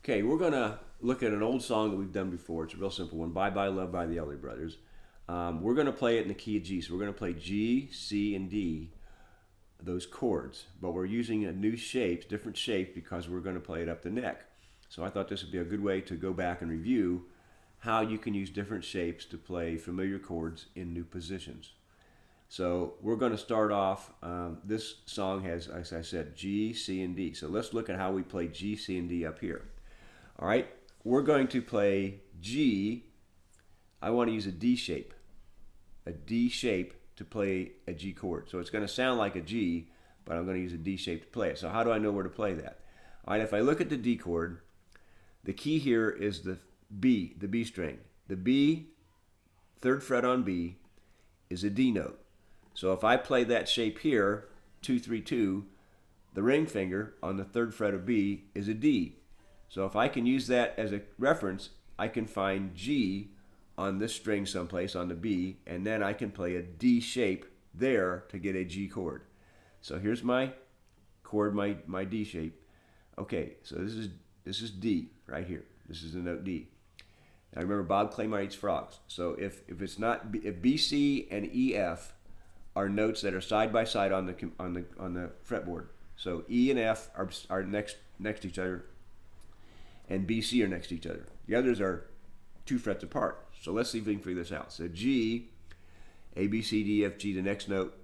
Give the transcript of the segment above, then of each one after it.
Okay, we're gonna look at an old song that we've done before. It's a real simple one. Bye Bye Love by the Everly Brothers. We're gonna play it in the key of G. So we're gonna play G, C, and D, those chords. But we're using a new shape, different shape, because we're gonna play it up the neck. So I thought this would be a good way to go back and review how you can use different shapes to play familiar chords in new positions. So we're going to start off, this song has, as I said, G, C, and D. So let's look at how we play G, C, and D up here. All right, we're going to play G. I want to use a D shape to play a G chord. So it's going to sound like a G, but I'm going to use a D shape to play it. So how do I know where to play that? All right, if I look at the D chord, the key here is the B string. The B, third fret on B, is a D note. So if I play that shape here, 2, 3, 2, the ring finger on the third fret of B is a D. So if I can use that as a reference, I can find G on this string someplace on the B, and then I can play a D shape there to get a G chord. So here's my chord, my D shape. Okay, so this is D right here. This is the note D. Now remember, Bob Claymore eats frogs. So if B, C, and E, F are notes that are side by side on the fretboard. So E and F are next to each other, and B, C are next to each other. The others are 2 frets apart. So let's see if we can figure this out. So G, A, B, C, D, F, G. The next note,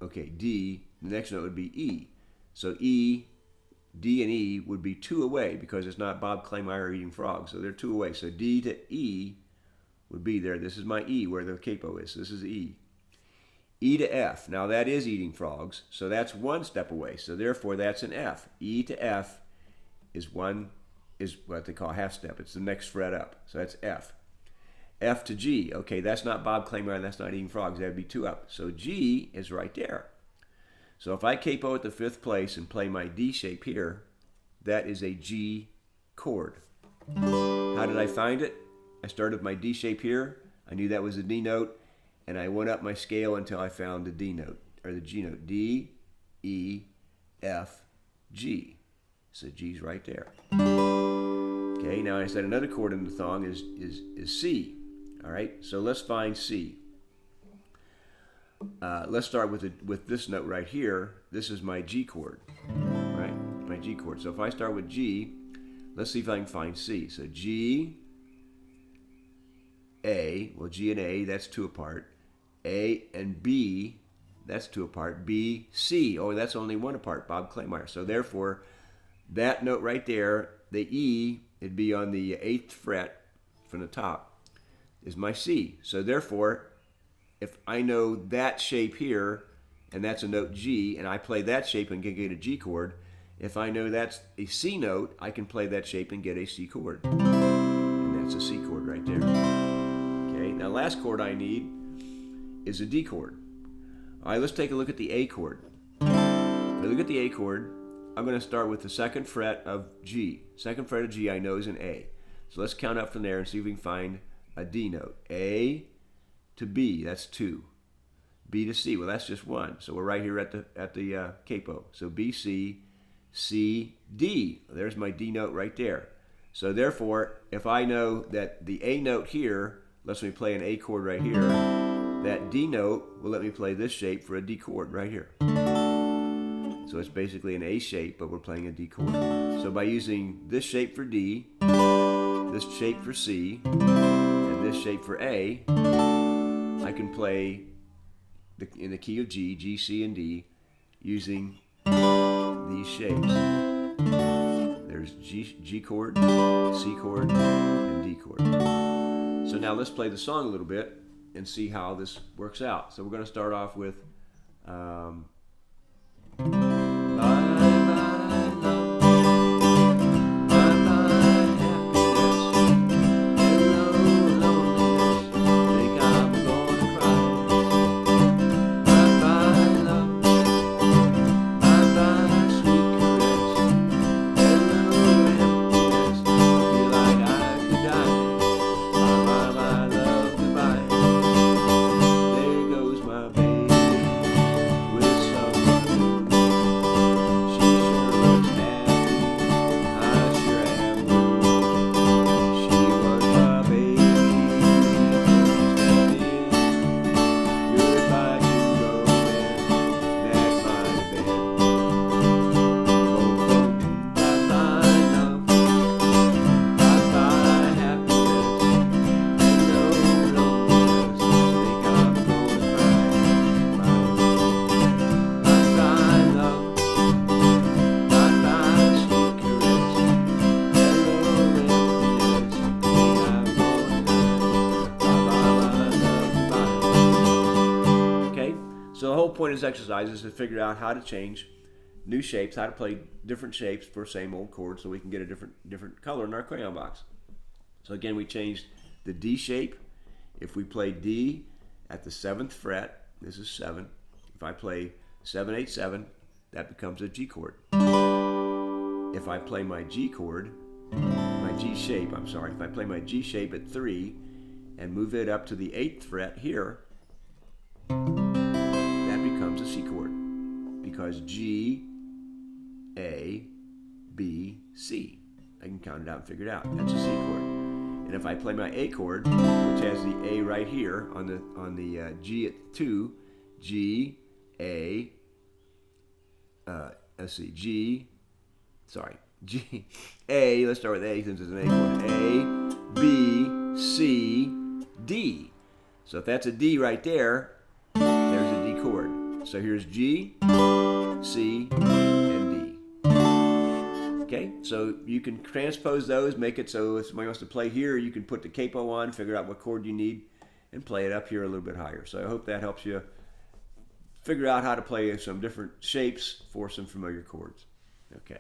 okay, D. The next note would be E. So E, D, and E would be 2 away because it's not Bob Claymore eating frogs. So they're 2 away. So D to E would be there. This is my E where the capo is. So this is E. E to F. Now that is eating frogs. So that's 1 step away. So therefore that's an F. E to F is what they call a half step. It's the next fret up. So that's F. F to G. Okay, that's not Bob Claymore and that's not eating frogs. That would be 2 up. So G is right there. So if I capo at the 5th place and play my D shape here, that is a G chord. How did I find it? I started with my D shape here. I knew that was a D note, and I went up my scale until I found the D note, or the G note. D, E, F, G. So G's right there. Okay, now I said another chord in the song is C. All right, so let's find C. Let's start with this note right here. This is my G chord, right? My G chord. So if I start with G, let's see if I can find C. So G, A, well G and A, that's 2 apart. A and B, that's 2 apart. B, C, oh that's only 1 apart, Bob Claymore. So therefore, that note right there, the E, it'd be on the 8th fret from the top, is my C. So therefore, if I know that shape here, and that's a note G, and I play that shape and can get a G chord, if I know that's a C note, I can play that shape and get a C chord. And that's a C chord right there. Okay, now last chord I need is a D chord. All right, let's take a look at the A chord. If I look at the A chord, I'm going to start with the 2nd fret of G. 2nd fret of G I know is an A. So let's count up from there and see if we can find a D note. A to B, that's 2. B to C, well that's just 1. So we're right here at the capo. So B, C, C, D. There's my D note right there. So therefore, if I know that the A note here lets me play an A chord right here, that D note will let me play this shape for a D chord right here. So it's basically an A shape, but we're playing a D chord. So by using this shape for D, this shape for C, and this shape for A, I can play in the key of G, G, C, and D, using these shapes. There's G chord, C chord, and D chord. So now let's play the song a little bit and see how this works out. So we're going to start off with point of this exercise is to figure out how to change new shapes, how to play different shapes for same old chords so we can get a different color in our crayon box. So again, we changed the D shape. If we play D at the 7th fret, this is 7. If I play 7, 8, 7, that becomes a G chord. If I play my G chord, my G shape, I'm sorry, if I play my G shape at 3 and move it up to the 8th fret here, that becomes a C chord because G, A, B, C. I can count it out and figure it out. That's a C chord. And if I play my A chord, which has the A right here on the G at 2, G, A, G, A, let's start with A since it's an A chord. A, B, C, D. So if that's a D right there, there's a D chord. So here's G, C, and D. Okay, so you can transpose those, make it so if somebody wants to play here, you can put the capo on, figure out what chord you need, and play it up here a little bit higher. So I hope that helps you figure out how to play some different shapes for some familiar chords. Okay.